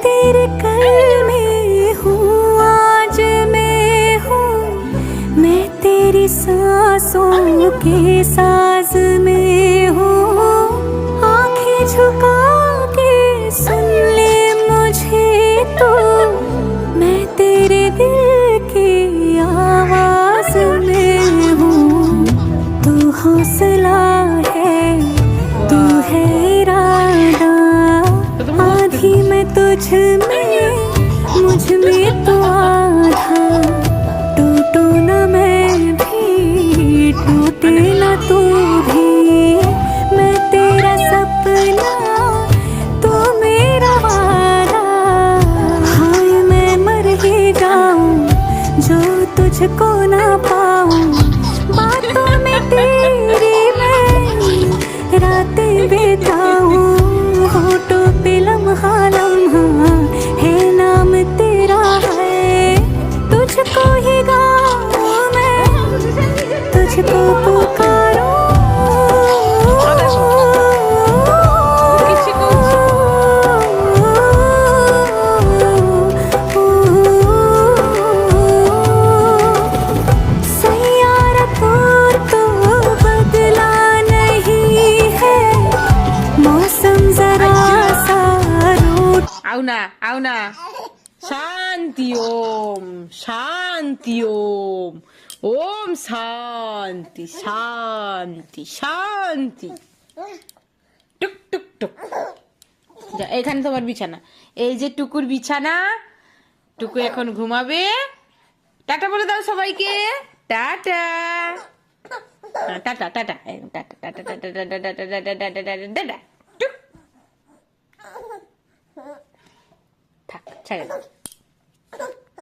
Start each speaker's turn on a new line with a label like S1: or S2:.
S1: तेरे कल में हूँ आज मैं हूँ, मैं तेरी सांसों के साज में हूँ। आंखें झुका के सुन ले मुझे तो, मैं तेरे दिल की आवाज में हूँ। तू हौसला है, तू है इरादा, आधी मैं तुझ में, मुझ में तो आधा। टूटू न मैं भी, टूटे न तू भी, मैं तेरा सपना, तू मेरा वादा। हाय मैं मर ही जाऊं जो तुझको ना पाऊं, बातों में तेरी मैं रातें बिताऊं। होठों पे लम्हा लम्हा है नाम तेरा है, तुझको ही गाऊं मैं, तुझको पुकारूं। सैयारा तो बदला नहीं है, मौसम जरा सा रूठ।
S2: आओ ना शांति ओम, शांति ओम, ओम शांति शांति शांति। টুক টুক টুক। যা, এখানে তোমার বিছানা, এই যে টুকুর বিছানা। টুকু এখন ঘুমাবে। টাটা বলে দাও সবাইকে, tata tata tata tata tata tata tata tata tata tata tata. থাক, ছেড়ে দাও।